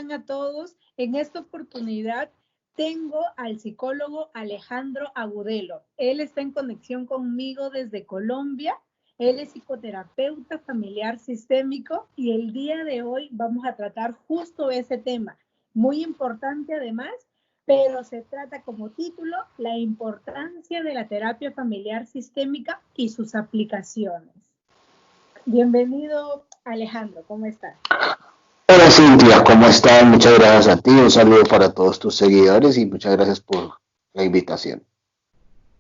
están a todos? En esta oportunidad tengo al psicólogo Alejandro Agudelo. Él está en conexión conmigo desde Colombia. Él es psicoterapeuta familiar sistémico y el día de hoy vamos a tratar justo ese tema, muy importante además, pero se trata como título la importancia de la terapia familiar sistémica y sus aplicaciones. Bienvenido, Alejandro, ¿cómo estás? Hola Cintia, ¿cómo estás? Muchas gracias a ti, un saludo para todos tus seguidores y muchas gracias por la invitación.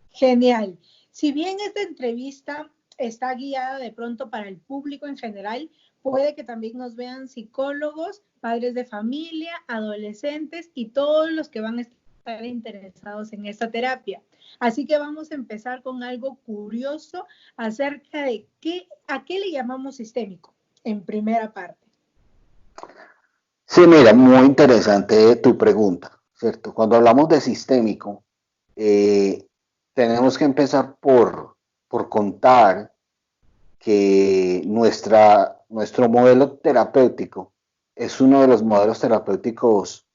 Genial. Si bien esta entrevista está guiada de pronto para el público en general, puede que también nos vean psicólogos, padres de familia, adolescentes y todos los que van a estar interesados en esta terapia. Así que vamos a empezar con algo curioso acerca de a qué le llamamos sistémico en primera parte. Sí, mira, muy interesante tu pregunta, ¿cierto? Cuando hablamos de sistémico, eh, tenemos que empezar por contar que nuestro modelo terapéutico es uno de los modelos terapéuticos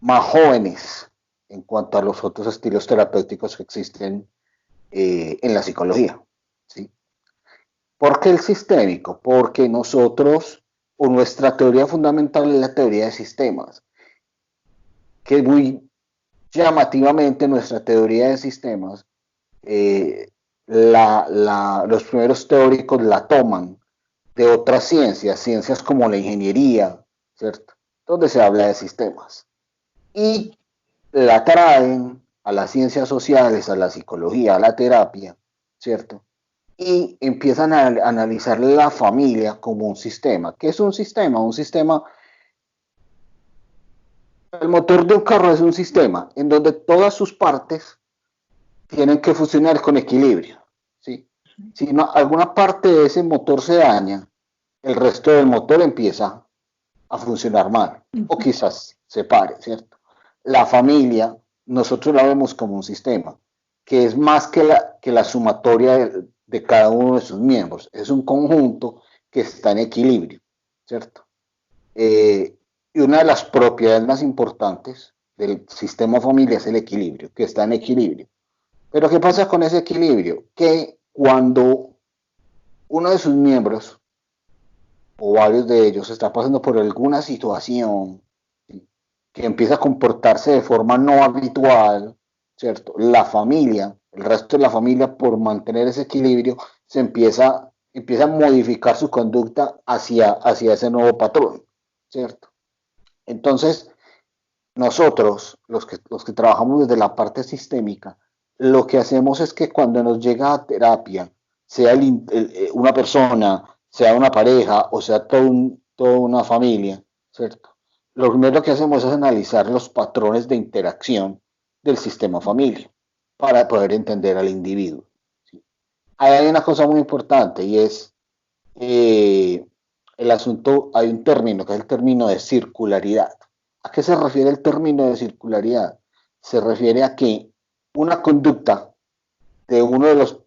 más jóvenes en cuanto a los otros estilos terapéuticos que existen en la psicología, ¿sí? ¿Por qué el sistémico? Porque nosotros, o nuestra teoría fundamental es la teoría de sistemas, que muy llamativamente nuestra teoría de sistemas, los primeros teóricos la toman de otras ciencias como la ingeniería, ¿cierto? Donde se habla de sistemas. Y la traen a las ciencias sociales, a la psicología, a la terapia, ¿cierto? Y empiezan a analizar la familia como un sistema. ¿Qué es un sistema? Un sistema, el motor de un carro es un sistema en donde todas sus partes tienen que funcionar con equilibrio, ¿sí? Si alguna parte de ese motor se daña, el resto del motor empieza a funcionar mal o quizás se pare, ¿cierto? La familia, nosotros la vemos como un sistema, que es más que la sumatoria de cada uno de sus miembros. Es un conjunto que está en equilibrio, ¿cierto? Y una de las propiedades más importantes del sistema familia es el equilibrio, que está en equilibrio. Pero ¿qué pasa con ese equilibrio? Que cuando uno de sus miembros o varios de ellos está pasando por alguna situación, ¿sí?, que empieza a comportarse de forma no habitual, ¿cierto? La familia, el resto de la familia, por mantener ese equilibrio, empieza a modificar su conducta hacia ese nuevo patrón, ¿cierto? Entonces, nosotros, los que trabajamos desde la parte sistémica, lo que hacemos es que cuando nos llega a terapia, sea una persona, sea una pareja o sea toda una familia, ¿cierto? Lo primero que hacemos es analizar los patrones de interacción del sistema familia para poder entender al individuo, ¿sí? Hay una cosa muy importante y es el asunto, hay un término que es el término de circularidad. ¿A qué se refiere el término de circularidad? Se refiere a que una conducta de uno de los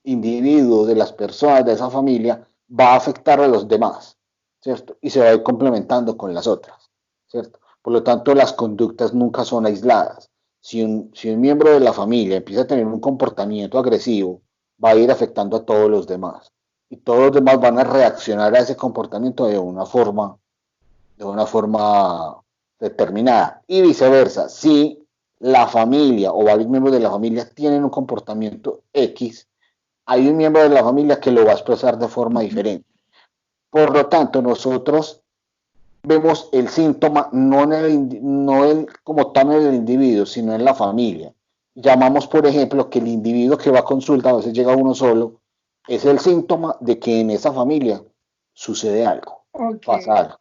individuos, de las personas de esa familia, va a afectar a los demás, ¿cierto? Y se va a ir complementando con las otras, ¿cierto? Por lo tanto, las conductas nunca son aisladas. Si un miembro de la familia empieza a tener un comportamiento agresivo, va a ir afectando a todos los demás. Y todos los demás van a reaccionar a ese comportamiento de una forma determinada. Y viceversa, si la familia o varios miembros de la familia tienen un comportamiento X, hay un miembro de la familia que lo va a expresar de forma diferente. Por lo tanto, nosotros vemos el síntoma no como tal en el individuo, sino en la familia. Llamamos, por ejemplo, que el individuo que va a consulta, a veces llega uno solo, es el síntoma de que en esa familia sucede algo, pasa algo.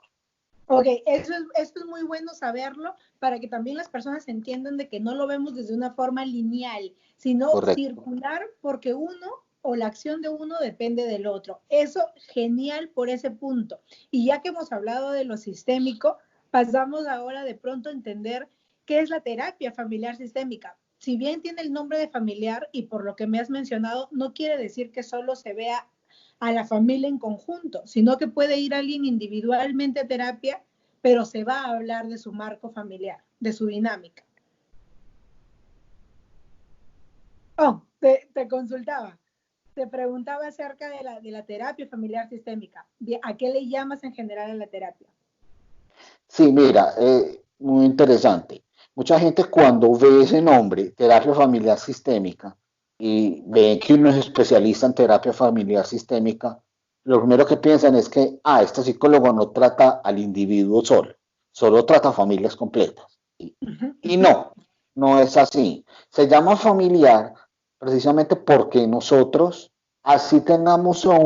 Ok, esto es muy bueno saberlo para que también las personas entiendan de que no lo vemos desde una forma lineal, sino Correcto. circular, porque uno o la acción de uno depende del otro. Eso, genial por ese punto. Y ya que hemos hablado de lo sistémico, pasamos ahora de pronto a entender qué es la terapia familiar sistémica. Si bien tiene el nombre de familiar y por lo que me has mencionado, no quiere decir que solo se vea a la familia en conjunto, sino que puede ir alguien individualmente a terapia pero se va a hablar de su marco familiar, de su dinámica. Oh, te consultaba, te preguntaba acerca de la terapia familiar sistémica. ¿A qué le llamas en general a la terapia? Sí, mira, muy interesante. Mucha gente cuando ve ese nombre, terapia familiar sistémica, y ve que uno es especialista en terapia familiar sistémica, lo primero que piensan es que, este psicólogo no trata al individuo solo trata familias completas. Y no, no es así. Se llama familiar precisamente porque nosotros, así tengamos a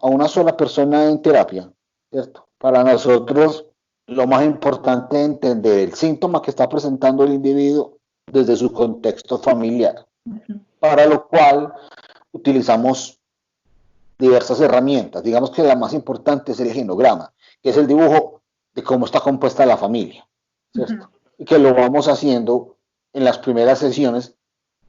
una sola persona en terapia, ¿cierto? Para nosotros, lo más importante es entender el síntoma que está presentando el individuo desde su contexto familiar, para lo cual utilizamos diversas herramientas. Digamos que la más importante es el genograma, que es el dibujo de cómo está compuesta la familia, ¿cierto? Y que lo vamos haciendo en las primeras sesiones,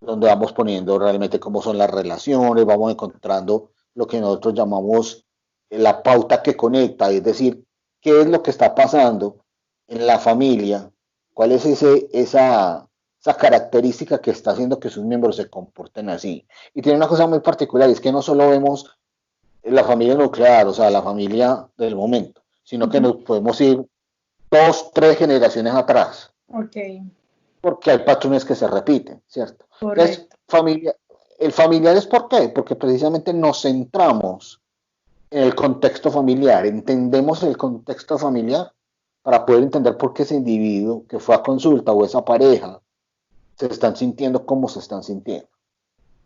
donde vamos poniendo realmente cómo son las relaciones, vamos encontrando lo que nosotros llamamos la pauta que conecta, es decir, qué es lo que está pasando en la familia, cuál es esa característica que está haciendo que sus miembros se comporten así. Y tiene una cosa muy particular, es que no solo vemos la familia nuclear, o sea, la familia del momento, sino que nos podemos ir 2, 3 generaciones atrás. Ok. Porque hay patrones que se repiten, ¿cierto? Correcto. Entonces, el familiar es ¿por qué? Porque precisamente nos centramos en el contexto familiar, entendemos el contexto familiar para poder entender por qué ese individuo que fue a consulta o esa pareja se están sintiendo como se están sintiendo.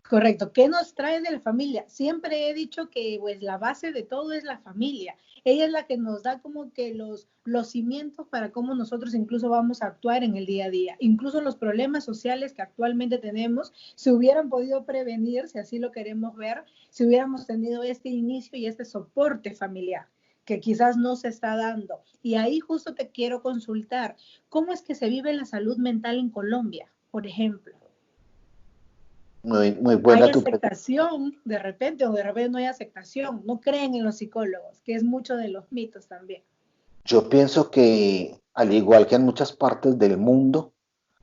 Correcto. ¿Qué nos trae de la familia? Siempre he dicho que pues la base de todo es la familia. Ella es la que nos da como que los cimientos para cómo nosotros incluso vamos a actuar en el día a día. Incluso los problemas sociales que actualmente tenemos se hubieran podido prevenir, si así lo queremos ver, si hubiéramos tenido este inicio y este soporte familiar que quizás no se está dando. Y ahí justo te quiero consultar, ¿cómo es que se vive la salud mental en Colombia, por ejemplo? Muy ¿Hay buena tu pregunta. aceptación de repente o de repente no hay aceptación? No creen en los psicólogos, que es mucho de los mitos también. Yo pienso que, al igual que en muchas partes del mundo,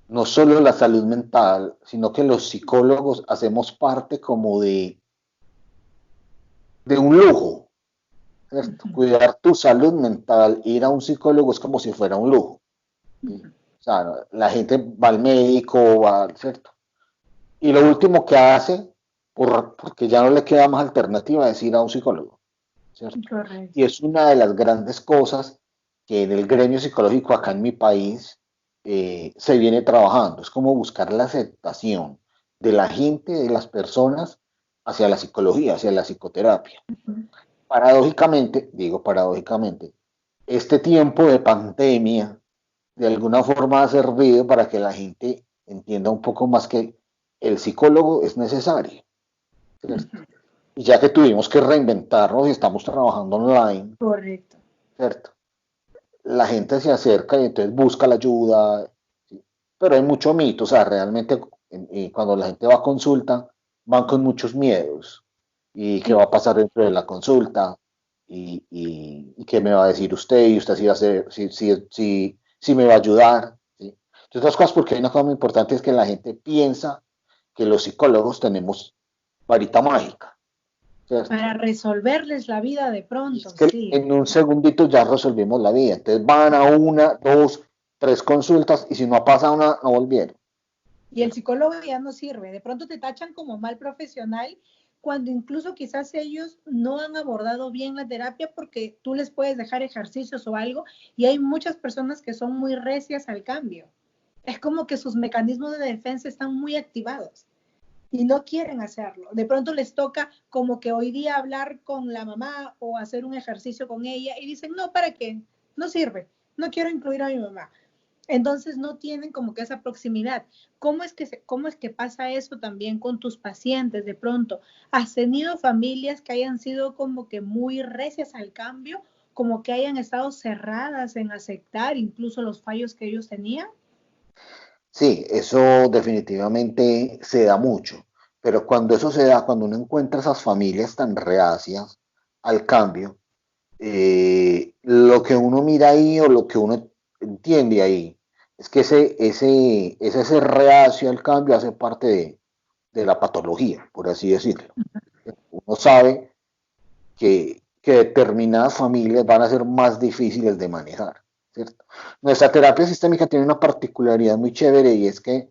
no solo la salud mental, sino que los psicólogos hacemos parte como de un lujo, ¿cierto? Cuidar tu salud mental, ir a un psicólogo es como si fuera un lujo. ¿Sí? O sea, la gente va al médico, ¿cierto? Y lo último que hace, porque ya no le queda más alternativa, es ir a un psicólogo, ¿cierto? Correcto. Y es una de las grandes cosas que en el gremio psicológico acá en mi país se viene trabajando. Es como buscar la aceptación de la gente, de las personas, hacia la psicología, hacia la psicoterapia. Paradójicamente, digo paradójicamente, este tiempo de pandemia de alguna forma ha servido para que la gente entienda un poco más que el psicólogo es necesario, ¿cierto? Y ya que tuvimos que reinventarnos y estamos trabajando online, Correcto. ¿cierto? La gente se acerca y entonces busca la ayuda, ¿sí? Pero hay mucho mito, o sea, realmente cuando la gente va a consulta, van con muchos miedos, y qué va a pasar dentro de la consulta, y qué me va a decir usted, y usted si va a hacer, si me va a ayudar, ¿sí? Entonces, otras cosas, porque hay una cosa muy importante, es que la gente piensa que los psicólogos tenemos varita mágica, ¿cierto? Para resolverles la vida de pronto, Es que sí. en un segundito ya resolvimos la vida. Entonces van a 1, 2, 3 consultas y si no pasa una, no volvieron. Y el psicólogo ya no sirve. De pronto te tachan como mal profesional cuando incluso quizás ellos no han abordado bien la terapia porque tú les puedes dejar ejercicios o algo y hay muchas personas que son muy recias al cambio. Es como que sus mecanismos de defensa están muy activados y no quieren hacerlo. De pronto les toca como que hoy día hablar con la mamá o hacer un ejercicio con ella y dicen, no, ¿para qué? No sirve, no quiero incluir a mi mamá. Entonces no tienen como que esa proximidad. ¿Cómo es que pasa eso también con tus pacientes de pronto? ¿Has tenido familias que hayan sido como que muy recias al cambio, como que hayan estado cerradas en aceptar incluso los fallos que ellos tenían? Sí, eso definitivamente se da mucho. Pero cuando eso se da, cuando uno encuentra esas familias tan reacias al cambio, lo que uno mira ahí o lo que uno entiende ahí es que ese reacio al cambio hace parte de la patología, por así decirlo. Uno sabe que determinadas familias van a ser más difíciles de manejar, ¿cierto? Nuestra terapia sistémica tiene una particularidad muy chévere y es que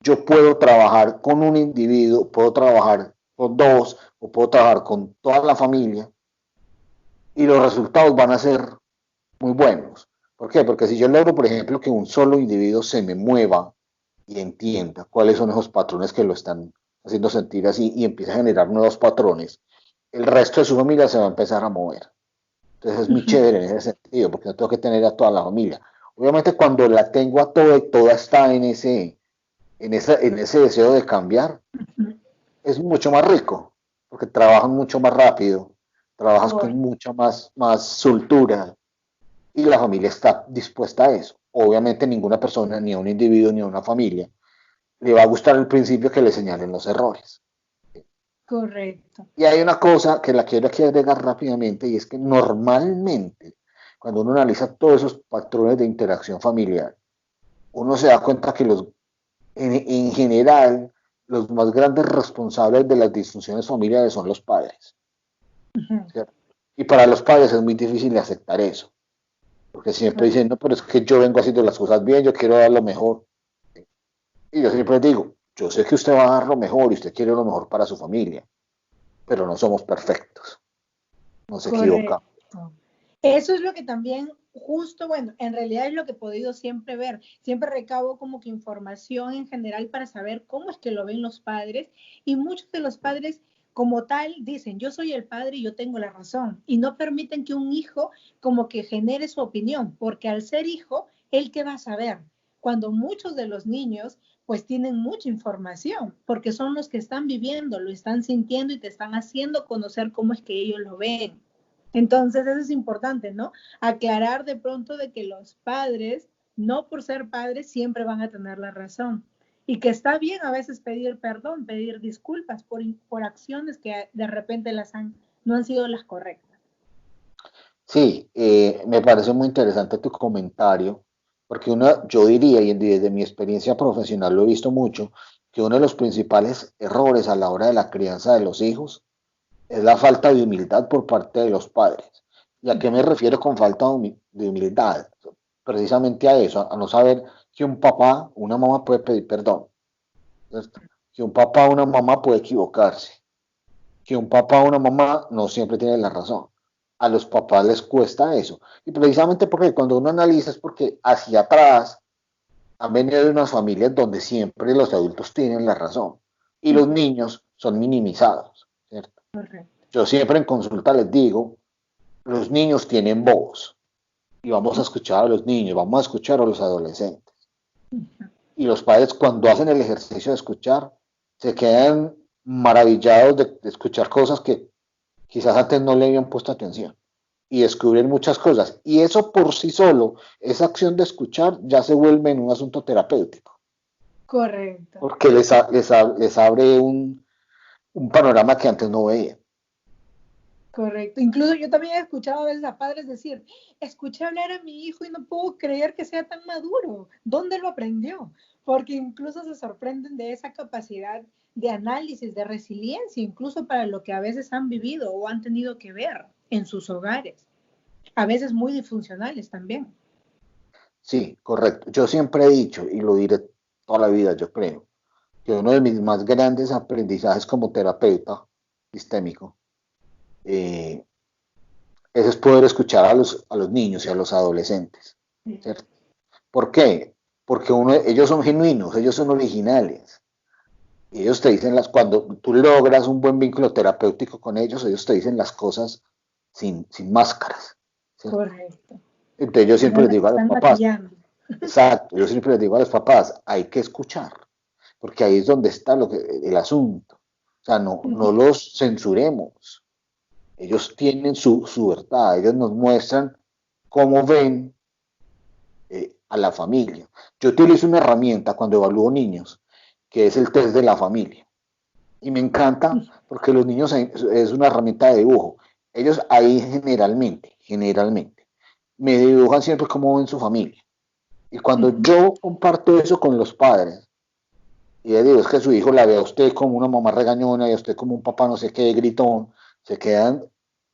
yo puedo trabajar con un individuo, puedo trabajar con dos o puedo trabajar con toda la familia y los resultados van a ser muy buenos. ¿Por qué? Porque si yo logro, por ejemplo, que un solo individuo se me mueva y entienda cuáles son esos patrones que lo están haciendo sentir así y empieza a generar nuevos patrones, el resto de su familia se va a empezar a mover. Entonces es muy chévere en ese sentido, porque no tengo que tener a toda la familia. Obviamente cuando la tengo a toda y toda está en ese deseo de cambiar, es mucho más rico, porque trabajan mucho más rápido, trabajas con mucha más soltura y la familia está dispuesta a eso. Obviamente ninguna persona, ni a un individuo, ni a una familia, le va a gustar el principio que le señalen los errores. Correcto. Y hay una cosa que la quiero aquí agregar rápidamente y es que normalmente cuando uno analiza todos esos patrones de interacción familiar, uno se da cuenta que en general los más grandes responsables de las disfunciones familiares son los padres. ¿Cierto? Y para los padres es muy difícil de aceptar eso, porque siempre dicen, no, pero es que yo vengo haciendo las cosas bien, yo quiero dar lo mejor. Y yo siempre digo, yo sé que usted va a dar lo mejor y usted quiere lo mejor para su familia, pero no somos perfectos, nos equivocamos. Correcto. Eso es lo que también, justo, bueno, en realidad es lo que he podido siempre ver. Siempre recabo como que información en general para saber cómo es que lo ven los padres. Y muchos de los padres, como tal, dicen, yo soy el padre y yo tengo la razón. Y no permiten que un hijo como que genere su opinión, porque al ser hijo, ¿él qué va a saber? Cuando muchos de los niños pues tienen mucha información, porque son los que están viviendo, lo están sintiendo y te están haciendo conocer cómo es que ellos lo ven. Entonces, eso es importante, ¿no? Aclarar de pronto de que los padres, no por ser padres, siempre van a tener la razón. Y que está bien a veces pedir perdón, pedir disculpas por acciones que de repente no han sido las correctas. Sí, me parece muy interesante tu comentario, porque yo diría, y desde mi experiencia profesional lo he visto mucho, que uno de los principales errores a la hora de la crianza de los hijos es la falta de humildad por parte de los padres. ¿Y a qué me refiero con falta de humildad? Precisamente a eso, a no saber que un papá, una mamá puede pedir perdón, ¿cierto? Que un papá o una mamá puede equivocarse, que un papá o una mamá no siempre tiene la razón. A los papás les cuesta eso. Y precisamente porque cuando uno analiza es porque hacia atrás han venido de unas familias donde siempre los adultos tienen la razón y los niños son minimizados, ¿cierto? Correcto. Yo siempre en consulta les digo, los niños tienen voz y vamos a escuchar a los niños, vamos a escuchar a los adolescentes. Y los padres cuando hacen el ejercicio de escuchar se quedan maravillados de escuchar cosas que quizás antes no le habían puesto atención y descubren muchas cosas. Y eso por sí solo, esa acción de escuchar ya se vuelve en un asunto terapéutico. Correcto. Porque les abre un panorama que antes no veían. Correcto. Incluso yo también he escuchado a veces a padres decir, escuché hablar a mi hijo y no puedo creer que sea tan maduro. ¿Dónde lo aprendió? Porque incluso se sorprenden de esa capacidad de análisis, de resiliencia, incluso para lo que a veces han vivido o han tenido que ver en sus hogares. A veces muy disfuncionales también. Sí, correcto. Yo siempre he dicho, y lo diré toda la vida, yo creo, que uno de mis más grandes aprendizajes como terapeuta sistémico eh, es poder escuchar a los niños y a los adolescentes. ¿Cierto? ¿Por qué? Porque ellos son genuinos, ellos son originales. Y ellos te dicen cuando tú logras un buen vínculo terapéutico con ellos te dicen las cosas sin máscaras. ¿Cierto? Correcto. Entonces yo siempre les digo a los Están papás, maquillando. exacto, yo siempre les digo a los papás, hay que escuchar, porque ahí es donde está el asunto. O sea, no los censuremos. Ellos tienen su verdad, ellos nos muestran cómo ven a la familia. Yo utilizo una herramienta cuando evalúo niños, que es el test de la familia. Y me encanta porque los niños es una herramienta de dibujo. ellos ahí generalmente, me dibujan siempre cómo ven su familia. Y cuando yo comparto eso con los padres, y les digo, es que su hijo la ve a usted como una mamá regañona y a usted como un papá no sé qué, gritón, se quedan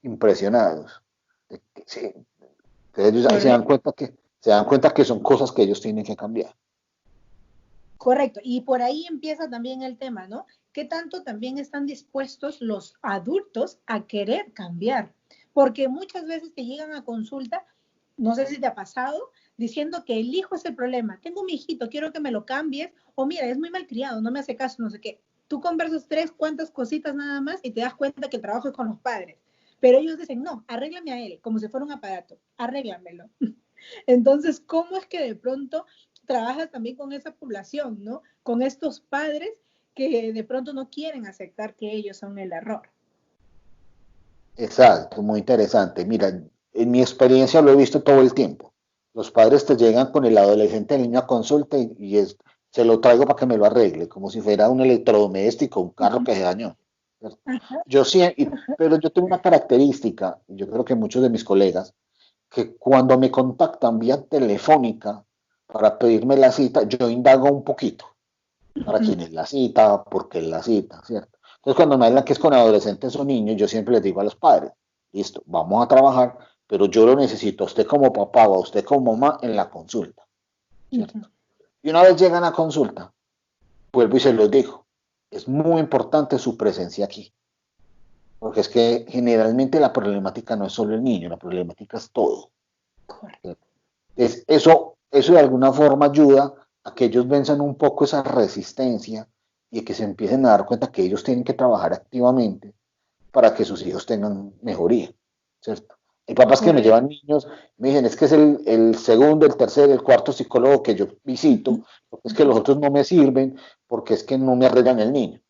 impresionados. Sí. Ellos ahí se dan cuenta que son cosas que ellos tienen que cambiar. Correcto, y por ahí empieza también el tema, ¿no? ¿Qué tanto también están dispuestos los adultos a querer cambiar? Porque muchas veces que llegan a consulta, no sé si te ha pasado, diciendo que el hijo es el problema. Tengo mi hijito, quiero que me lo cambies, o mira, es muy malcriado, no me hace caso, no sé qué. Tú conversas tres, cuantas cositas nada más y te das cuenta que el trabajo es con los padres. Pero ellos dicen, no, arréglame a él, como si fuera un aparato, arréglamelo. Entonces, ¿cómo es que de pronto trabajas también con esa población, ¿no? Con estos padres que de pronto no quieren aceptar que ellos son el error. Exacto, muy interesante. Mira, en mi experiencia lo he visto todo el tiempo. Los padres te llegan con el adolescente el niño a consulta se lo traigo para que me lo arregle, como si fuera un electrodoméstico, un carro que se dañó. Yo sí, pero yo tengo una característica, y yo creo que muchos de mis colegas, que cuando me contactan vía telefónica para pedirme la cita, yo indago un poquito para quién es la cita, por qué es la cita, ¿cierto? Entonces, cuando me hablan que es con adolescentes o niños, yo siempre les digo a los padres, listo, vamos a trabajar, pero yo lo necesito a usted como papá o a usted como mamá en la consulta, ¿cierto? Y una vez llegan a consulta, vuelvo y se los digo, es muy importante su presencia aquí, porque es que generalmente la problemática no es solo el niño, la problemática es todo. ¿Cierto? Eso de alguna forma ayuda a que ellos venzan un poco esa resistencia y que se empiecen a dar cuenta que ellos tienen que trabajar activamente para que sus hijos tengan mejoría, ¿cierto? Hay papás que me llevan niños, me dicen, es que es el segundo, el tercer, el cuarto psicólogo que yo visito, porque es que los otros no me sirven, porque es que no me arreglan el niño.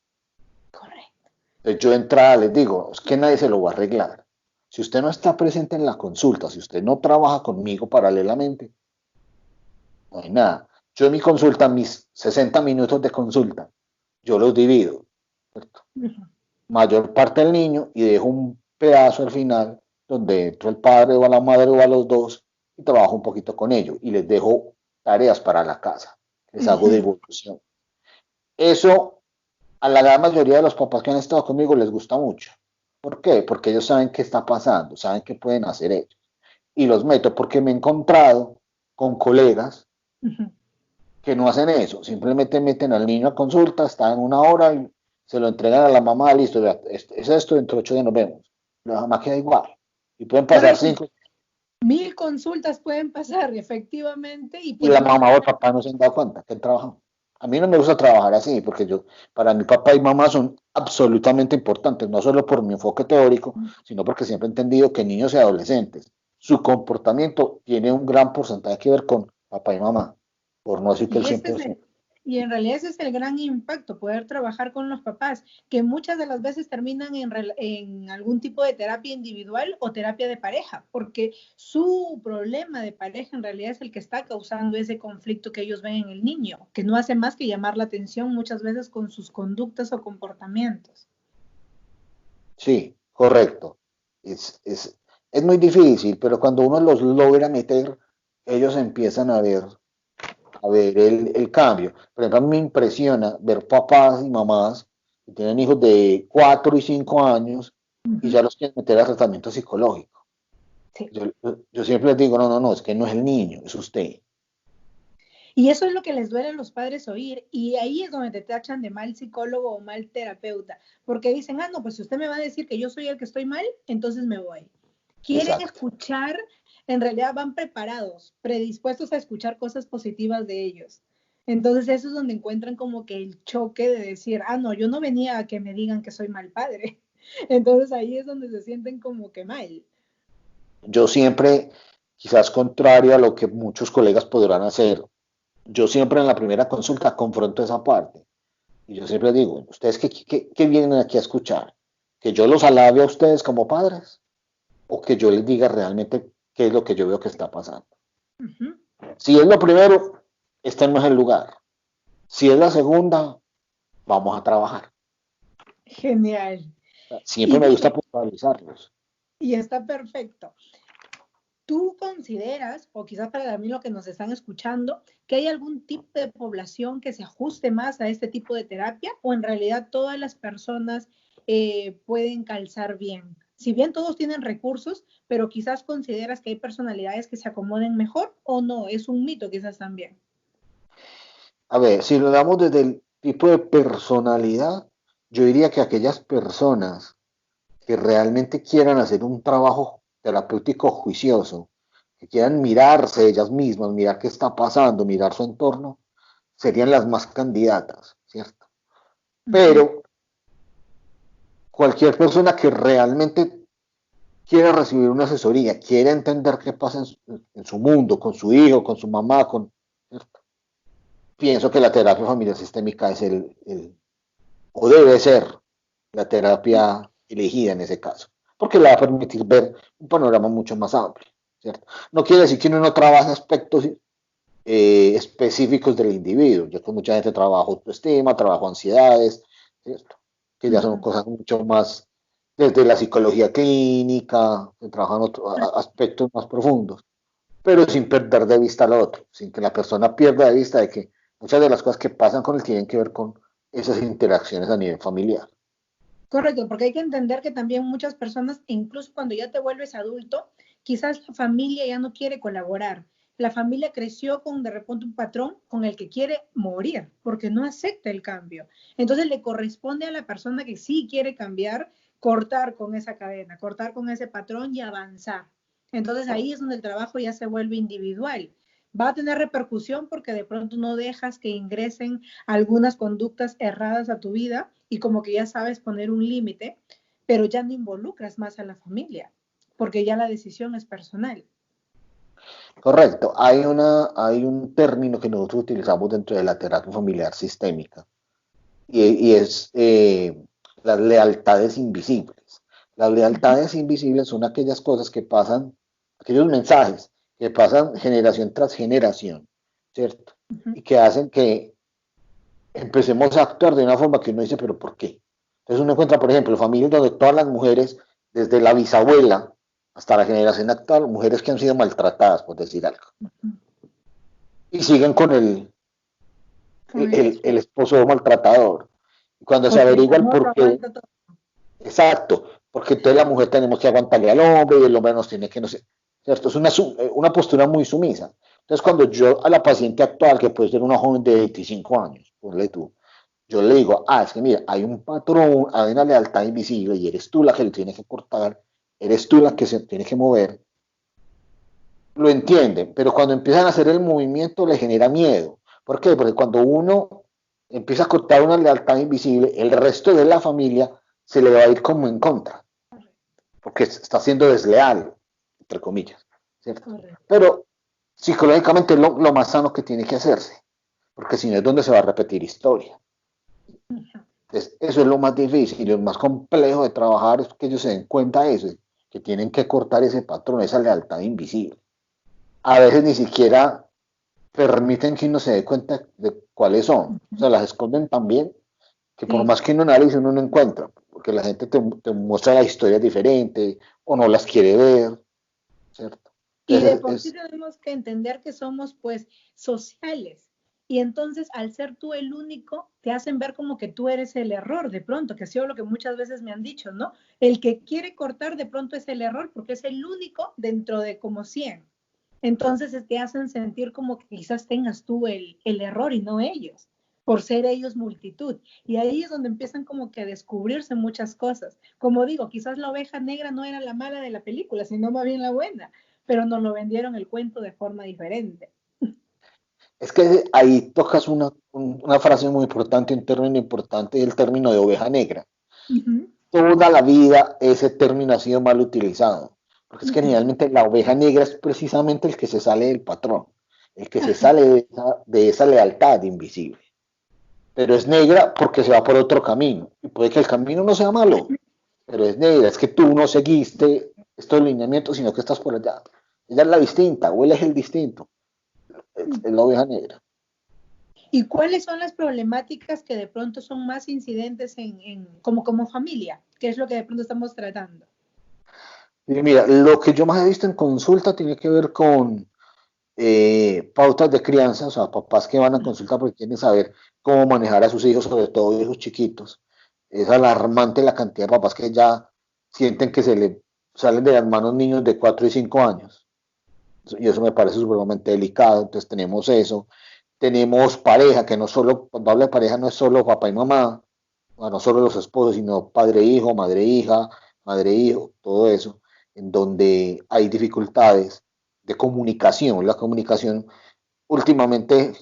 Correcto. Entonces yo de entrada les digo, es que nadie se lo va a arreglar. Si usted no está presente en la consulta, si usted no trabaja conmigo paralelamente, no hay nada. Yo en mi consulta, mis 60 minutos de consulta, yo los divido, ¿cierto? Mayor parte del niño y dejo un pedazo al final donde entra el padre o a la madre o a los dos y trabajo un poquito con ellos y les dejo tareas para la casa, les hago divulgación. Eso a la gran mayoría de los papás que han estado conmigo les gusta mucho. ¿Por qué? Porque ellos saben qué está pasando, saben qué pueden hacer ellos. Y los meto porque me he encontrado con colegas que no hacen eso, simplemente meten al niño a consulta, está en una hora y se lo entregan a la mamá, listo, es esto, dentro de 8 días nos vemos. La mamá queda igual. Y pueden pasar Correcto. 5. 1000 consultas pueden pasar, efectivamente, y Y pues la no mamá o el hay... papá no se han dado cuenta que han trabajado. A mí no me gusta trabajar así, porque para mi papá y mamá son absolutamente importantes, no solo por mi enfoque teórico, sino porque siempre he entendido que niños y adolescentes, su comportamiento tiene un gran porcentaje que ver con papá y mamá, por no decir que el Y, ese es 100%. el, y en realidad ese es el gran impacto, poder trabajar con los papás, que muchas de las veces terminan en algún tipo de terapia individual o terapia de pareja, porque su problema de pareja en realidad es el que está causando ese conflicto que ellos ven en el niño, que no hace más que llamar la atención muchas veces con sus conductas o comportamientos. Sí, correcto. Es muy difícil, pero cuando uno los logra meter, ellos empiezan a ver el cambio. Por ejemplo, a mí me impresiona ver papás y mamás que tienen hijos de 4 y 5 años y ya los quieren meter a tratamiento psicológico. Sí. Yo siempre les digo, no, es que no es el niño, es usted. Y eso es lo que les duele a los padres oír, y ahí es donde te tachan de mal psicólogo o mal terapeuta, porque dicen, no, pues si usted me va a decir que yo soy el que estoy mal, entonces me voy. Quieren Exacto. escuchar, en realidad van preparados, predispuestos a escuchar cosas positivas de ellos. Entonces eso es donde encuentran como que el choque de decir, no, yo no venía a que me digan que soy mal padre. Entonces ahí es donde se sienten como que mal. Yo siempre, quizás contrario a lo que muchos colegas podrán hacer, yo siempre en la primera consulta confronto esa parte. Y yo siempre digo, ¿ustedes qué vienen aquí a escuchar? ¿Que yo los alabe a ustedes como padres? ¿O que yo les diga realmente qué es lo que yo veo que está pasando? Si es lo primero, este no es el lugar. Si es la segunda, vamos a trabajar. Genial. Siempre Y me gusta dime, puntualizarlos. Y está perfecto. ¿Tú consideras, o quizás para mí lo que nos están escuchando, que hay algún tipo de población que se ajuste más a este tipo de terapia o en realidad todas las personas pueden calzar bien? Si bien todos tienen recursos, pero quizás consideras que hay personalidades que se acomoden mejor o no, es un mito quizás también. A ver, si lo damos desde el tipo de personalidad, yo diría que aquellas personas que realmente quieran hacer un trabajo terapéutico juicioso, que quieran mirarse ellas mismas, mirar qué está pasando, mirar su entorno, serían las más candidatas, ¿cierto? Uh -huh. Pero cualquier persona que realmente quiera recibir una asesoría, quiere entender qué pasa en su mundo, con su hijo, con su mamá, ¿cierto? Pienso que la terapia familiar sistémica es o debe ser la terapia elegida en ese caso, porque le va a permitir ver un panorama mucho más amplio, ¿cierto? No quiere decir que uno no trabaje aspectos específicos del individuo. Yo con mucha gente trabajo autoestima, trabajo ansiedades, ¿cierto? Que Uh ya son -huh. cosas mucho más desde la psicología clínica, que trabajan aspectos más profundos, pero sin perder de vista al otro, sin que la persona pierda de vista de que muchas de las cosas que pasan con él tienen que ver con esas interacciones a nivel familiar. Correcto, porque hay que entender que también muchas personas, incluso cuando ya te vuelves adulto, quizás la familia ya no quiere colaborar. La familia creció con de repente un patrón con el que quiere morir, porque no acepta el cambio. Entonces le corresponde a la persona que sí quiere cambiar, cortar con esa cadena, cortar con ese patrón y avanzar. Entonces ahí es donde el trabajo ya se vuelve individual. Va a tener repercusión porque de pronto no dejas que ingresen algunas conductas erradas a tu vida y como que ya sabes poner un límite, pero ya no involucras más a la familia, porque ya la decisión es personal. Correcto, hay un término que nosotros utilizamos dentro de la terapia familiar sistémica y es las lealtades invisibles. Las lealtades invisibles son aquellas cosas que pasan, aquellos mensajes que pasan generación tras generación, ¿cierto? Uh -huh. Y que hacen que empecemos a actuar de una forma que uno dice, pero ¿por qué? Entonces uno encuentra, por ejemplo, familias donde todas las mujeres, desde la bisabuela hasta la generación actual, mujeres que han sido maltratadas, por decir algo, Uh -huh. y siguen con Con el el esposo. esposo maltratador. Y cuando se Porque el averigua el amor lo por qué, aguanta todo. exacto, porque entonces la mujer tenemos que aguantarle al hombre y el hombre nos tiene que, no sé, ¿cierto? Es una postura muy sumisa. Entonces, cuando yo a la paciente actual, que puede ser una joven de 25 años, ponle tú, yo le digo, es que mira, hay un patrón, hay una lealtad invisible y eres tú la que le tiene que cortar, eres tú la que se tiene que mover, lo entienden, pero cuando empiezan a hacer el movimiento le genera miedo. ¿Por qué? Porque cuando uno empieza a cortar una lealtad invisible, el resto de la familia se le va a ir como en contra, porque está siendo desleal, entre comillas, ¿cierto? Correcto. Pero psicológicamente es lo más sano que tiene que hacerse, porque si no es donde se va a repetir historia. Uh -huh. Entonces, eso es lo más difícil y lo más complejo de trabajar es que ellos se den cuenta de eso, que tienen que cortar ese patrón, esa lealtad invisible. A veces ni siquiera permiten que uno se dé cuenta de cuáles son. O sea, las esconden también, que por Sí. más que uno analice, uno no encuentra, porque la gente te muestra la historia diferente o no las quiere ver, ¿cierto? Y de Entonces, por sí tenemos que entender que somos pues sociales. Y entonces al ser tú el único, te hacen ver como que tú eres el error de pronto, que ha sido lo que muchas veces me han dicho, ¿no? El que quiere cortar de pronto es el error porque es el único dentro de como 100. Entonces te hacen sentir como que quizás tengas tú el error y no ellos, por ser ellos multitud. Y ahí es donde empiezan como que a descubrirse muchas cosas. Como digo, quizás la oveja negra no era la mala de la película, sino más bien la buena, pero nos lo vendieron el cuento de forma diferente. es que ahí tocas una frase muy importante, un término importante, el término de oveja negra. Uh -huh. Toda la vida ese término ha sido mal utilizado, porque es Uh que -huh. generalmente la oveja negra es precisamente el que se sale del patrón, el que se Ajá. sale de esa lealtad invisible, pero es negra porque se va por otro camino, y puede que el camino no sea malo, pero es negra, es que tú no seguiste estos lineamientos, sino que estás por allá. Ella es la distinta, o él es el distinto, es la oveja negra. ¿Y cuáles son las problemáticas que de pronto son más incidentes como familia? ¿Qué es lo que de pronto estamos tratando? Y mira, lo que yo más he visto en consulta tiene que ver con pautas de crianza, o sea, papás que van a consulta porque quieren saber cómo manejar a sus hijos, sobre todo hijos chiquitos. Es alarmante la cantidad de papás que ya sienten que se le salen de las manos niños de 4 y 5 años. Y eso me parece supremamente delicado. Entonces tenemos eso. Tenemos pareja, que no solo, cuando habla de pareja, no es solo papá y mamá, no solo los esposos, sino padre, hijo, hija, madre, hijo, todo eso, en donde hay dificultades de comunicación. La comunicación últimamente,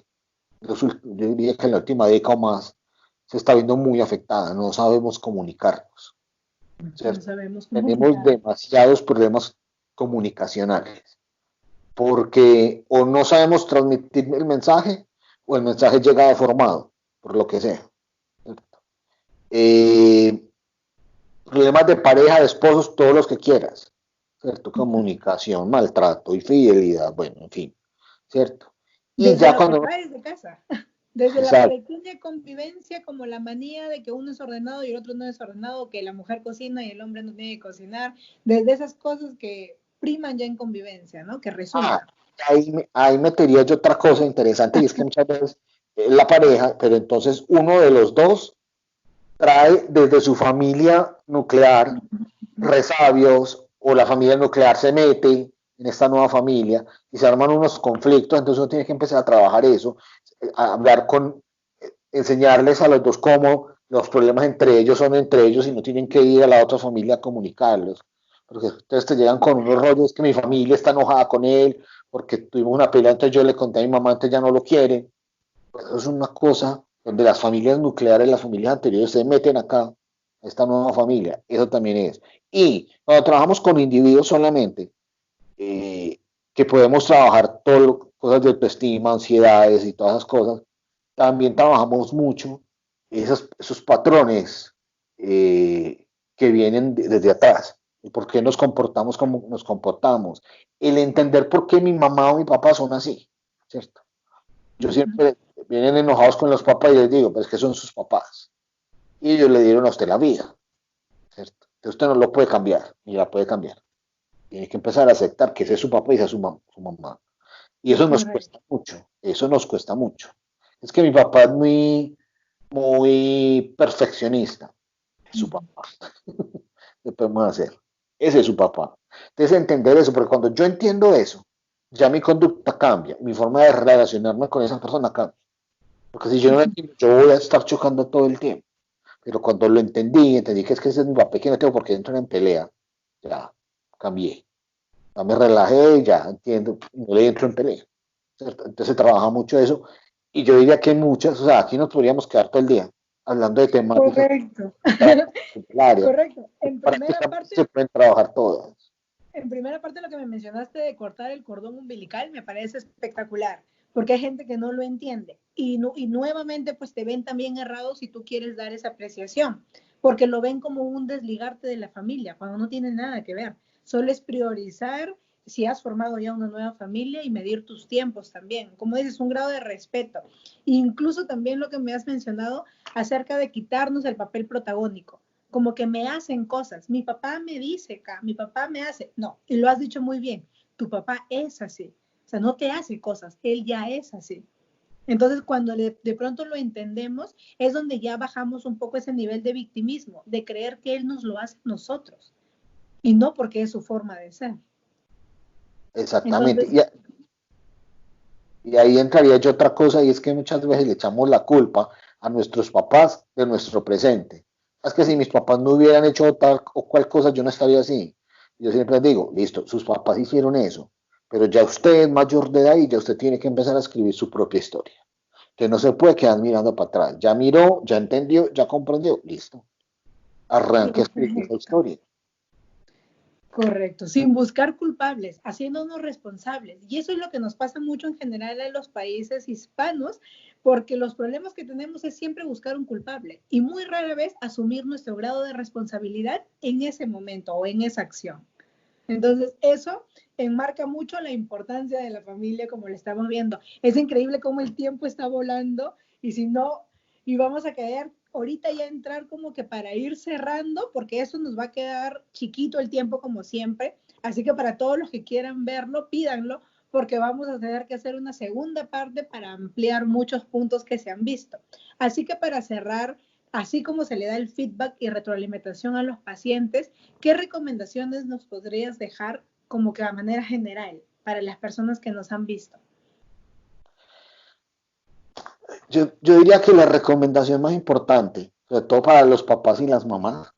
yo diría que en la última década o más, se está viendo muy afectada. No sabemos comunicarnos. No ¿Cierto? sabemos Tenemos comunicar. demasiados problemas comunicacionales porque o no sabemos transmitir el mensaje o el mensaje llega deformado, por lo que sea. Eh, Problemas de pareja, de esposos, todos los que quieras, ¿cierto? Comunicación, maltrato, infidelidad, bueno, en fin, ¿cierto? Y Desde ya lo que cuando... traes de casa, desde la Exacto. pequeña convivencia como la manía de que uno es ordenado y el otro no es ordenado, que la mujer cocina y el hombre no tiene que cocinar, desde esas cosas que priman ya en convivencia, ¿no? Que Ah, resultan. ahí metería yo otra cosa interesante y es que muchas veces la pareja, pero entonces uno de los dos trae desde su familia nuclear resabios o la familia nuclear se mete en esta nueva familia y se arman unos conflictos, entonces uno tiene que empezar a trabajar eso, a hablar con, enseñarles a los dos cómo los problemas entre ellos son entre ellos y no tienen que ir a la otra familia a comunicarlos. Porque entonces te llegan con unos rollos que mi familia está enojada con él porque tuvimos una pelea, entonces yo le conté a mi mamá, entonces ya no lo quieren. Pues eso es una cosa donde las familias nucleares, las familias anteriores se meten acá, a esta nueva familia. Eso también es. Y cuando trabajamos con individuos solamente, que podemos trabajar todo, cosas de autoestima, ansiedades y todas esas cosas, también trabajamos mucho esos patrones que vienen desde atrás. ¿Y por qué nos comportamos como nos comportamos? El entender por qué mi mamá o mi papá son así, ¿cierto? Yo siempre vienen enojados con los papás y les digo, pues que son sus papás. Y ellos le dieron a usted la vida, ¿cierto? Entonces usted no lo puede cambiar, ni la puede cambiar. Tiene que empezar a aceptar que ese es su papá y esa es su mamá. Y eso nos Correcto. cuesta mucho, eso nos cuesta mucho. Es que mi papá es muy perfeccionista, es su papá. ¿Qué podemos hacer? Ese es su papá. Entonces entender eso, porque cuando yo entiendo eso, ya mi conducta cambia, mi forma de relacionarme con esa persona cambia. Porque si yo no lo entiendo, yo voy a estar chocando todo el tiempo. Pero cuando lo entendí que es que ese es mi papá, que no tengo por qué entrar en pelea, ya cambié. Ya me relajé, ya entiendo, no le entro en pelea. ¿Cierto? Entonces se trabaja mucho eso. Y yo diría que muchas, o sea, aquí nos podríamos quedar todo el día hablando de temáticas Correcto. del área. Correcto. En primera Prácticamente se parte, pueden trabajar todas. En primera parte, lo que me mencionaste de cortar el cordón umbilical me parece espectacular, porque hay gente que no lo entiende. Y nuevamente, pues te ven también errado si tú quieres dar esa apreciación, porque lo ven como un desligarte de la familia, cuando no tiene nada que ver. Solo es priorizar si has formado ya una nueva familia y medir tus tiempos también. Como dices, un grado de respeto. Incluso también lo que me has mencionado acerca de quitarnos el papel protagónico como que me hacen cosas. Mi papá me dice acá, mi papá me hace. No, y lo has dicho muy bien. Tu papá es así. O sea, no te hace cosas, él ya es así. Entonces, cuando de pronto lo entendemos, es donde ya bajamos un poco ese nivel de victimismo, de creer que él nos lo hace a nosotros y no porque es su forma de ser. Exactamente. Entonces, Y ahí entraría yo otra cosa y es que muchas veces le echamos la culpa a nuestros papás de nuestro presente. Es que si mis papás no hubieran hecho tal o cual cosa, yo no estaría así. Yo siempre digo, listo, sus papás hicieron eso, pero ya usted es mayor de edad y ya usted tiene que empezar a escribir su propia historia. Que no se puede quedar mirando para atrás. Ya miró, ya entendió, ya comprendió, listo. Arranque a escribir esa historia. correcto, sin buscar culpables, haciéndonos responsables. Y eso es lo que nos pasa mucho en general en los países hispanos, porque los problemas que tenemos es siempre buscar un culpable y muy rara vez asumir nuestro grado de responsabilidad en ese momento o en esa acción. Entonces, eso enmarca mucho la importancia de la familia como lo estamos viendo. Es increíble cómo el tiempo está volando y si no, y vamos a caer ahorita ya entrar como que para ir cerrando, porque eso nos va a quedar chiquito el tiempo como siempre. Así que para todos los que quieran verlo, pídanlo, porque vamos a tener que hacer una segunda parte para ampliar muchos puntos que se han visto. Así que para cerrar, así como se le da el feedback y retroalimentación a los pacientes, ¿qué recomendaciones nos podrías dejar como que de manera general para las personas que nos han visto? Yo diría que la recomendación más importante, sobre todo para los papás y las mamás,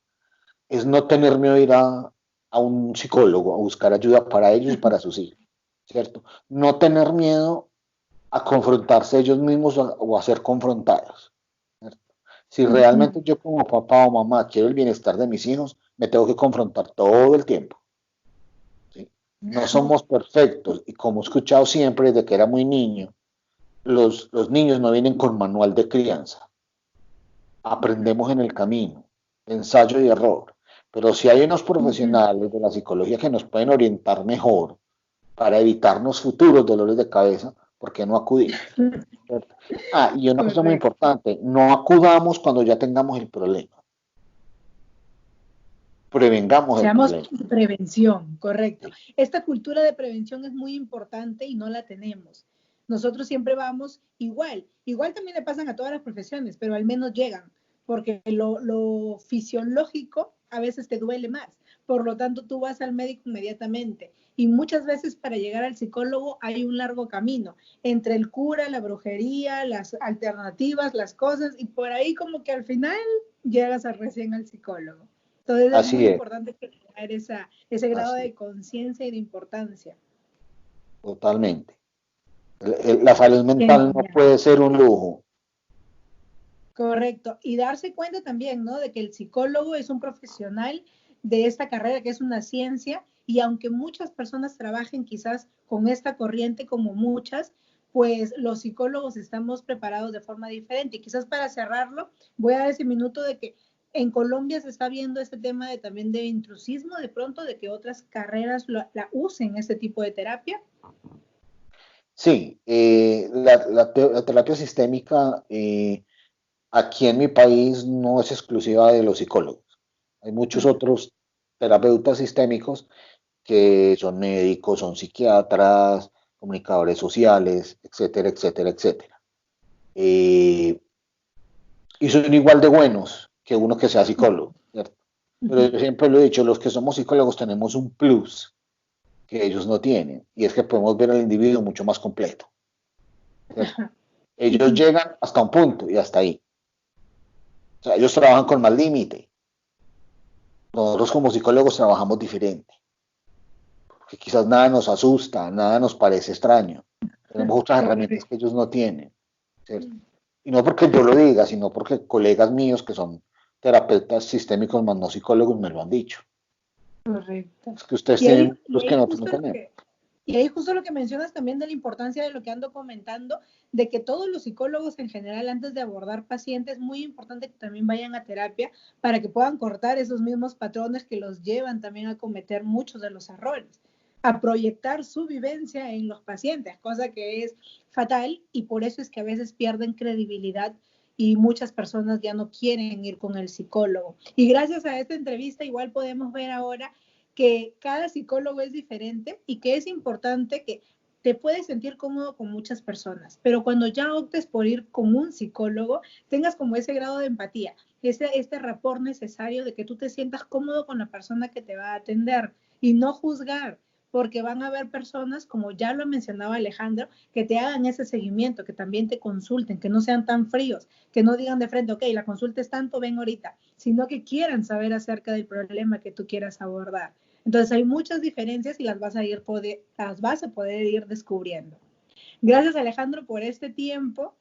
es no tener miedo a ir a un psicólogo, a buscar ayuda para ellos y para sus hijos, ¿cierto? No tener miedo a confrontarse ellos mismos o a ser confrontados, ¿cierto? Si realmente yo como papá o mamá quiero el bienestar de mis hijos, me tengo que confrontar todo el tiempo, ¿sí? No somos perfectos y como he escuchado siempre desde que era muy niño, los niños no vienen con manual de crianza. Aprendemos en el camino, ensayo y error. Pero si hay unos profesionales de la psicología que nos pueden orientar mejor para evitarnos futuros dolores de cabeza, ¿por qué no acudir? ¿Cierto? Ah, y una cosa muy Correcto. importante, no acudamos cuando ya tengamos el problema. Prevengamos el Seamos problema. prevención, correcto. Sí. Esta cultura de prevención es muy importante y no la tenemos. Nosotros siempre vamos igual. Igual también le pasan a todas las profesiones, pero al menos llegan, porque lo fisiológico a veces te duele más. Por lo tanto, tú vas al médico inmediatamente. Y muchas veces para llegar al psicólogo hay un largo camino entre el cura, la brujería, las alternativas, las cosas, y por ahí como que al final llegas recién al psicólogo. Entonces es muy Así es, importante crear ese grado así de es, conciencia y de importancia. totalmente. La salud mental no Genial. puede ser un lujo. Correcto. Y darse cuenta también, ¿no? De que el psicólogo es un profesional de esta carrera, que es una ciencia, y aunque muchas personas trabajen quizás con esta corriente como muchas, pues los psicólogos estamos preparados de forma diferente. Y quizás para cerrarlo, voy a dar ese minuto de que en Colombia se está viendo este tema de también de intrusismo, de pronto, de que otras carreras la usen este tipo de terapia. Sí, la terapia sistémica aquí en mi país no es exclusiva de los psicólogos. Hay muchos otros terapeutas sistémicos que son médicos, son psiquiatras, comunicadores sociales, etcétera, etcétera, etcétera. Y son igual de buenos que uno que sea psicólogo, ¿cierto? Pero yo siempre lo he dicho, los que somos psicólogos tenemos un plus que ellos no tienen, y es que podemos ver al individuo mucho más completo, ¿cierto? Ellos llegan hasta un punto y hasta ahí. O sea, ellos trabajan con más límite. Nosotros como psicólogos trabajamos diferente, porque quizás nada nos asusta, nada nos parece extraño. Tenemos otras herramientas que Correcto. ellos no tienen, ¿cierto? Y no porque yo lo diga, sino porque colegas míos que son terapeutas sistémicos más no psicólogos me lo han dicho. Correcto. Es que ustedes Y ahí, tienen y los que ahí nosotros no justo lo tenemos. que, y ahí justo lo que mencionas también de la importancia de lo que ando comentando, de que todos los psicólogos en general, antes de abordar pacientes, es muy importante que también vayan a terapia para que puedan cortar esos mismos patrones que los llevan también a cometer muchos de los errores, a proyectar su vivencia en los pacientes, cosa que es fatal y por eso es que a veces pierden credibilidad y muchas personas ya no quieren ir con el psicólogo. Y gracias a esta entrevista igual podemos ver ahora que cada psicólogo es diferente y que es importante que te puedes sentir cómodo con muchas personas, pero cuando ya optes por ir con un psicólogo, tengas como ese grado de empatía, este rapport necesario de que tú te sientas cómodo con la persona que te va a atender y no juzgar, porque van a haber personas, como ya lo mencionaba Alejandro, que te hagan ese seguimiento, que también te consulten, que no sean tan fríos, que no digan de frente, ok, la consulta es tanto, ven ahorita, sino que quieran saber acerca del problema que tú quieras abordar. Entonces hay muchas diferencias y las vas a poder ir descubriendo. Gracias Alejandro por este tiempo.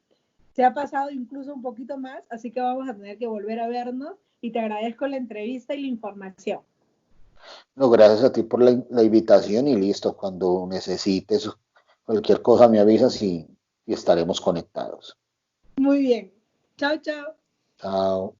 Se ha pasado incluso un poquito más, así que vamos a tener que volver a vernos y te agradezco la entrevista y la información. No, gracias a ti por la invitación y listo. Cuando necesites cualquier cosa me avisas y estaremos conectados. Muy bien. Chao, chao. Chao.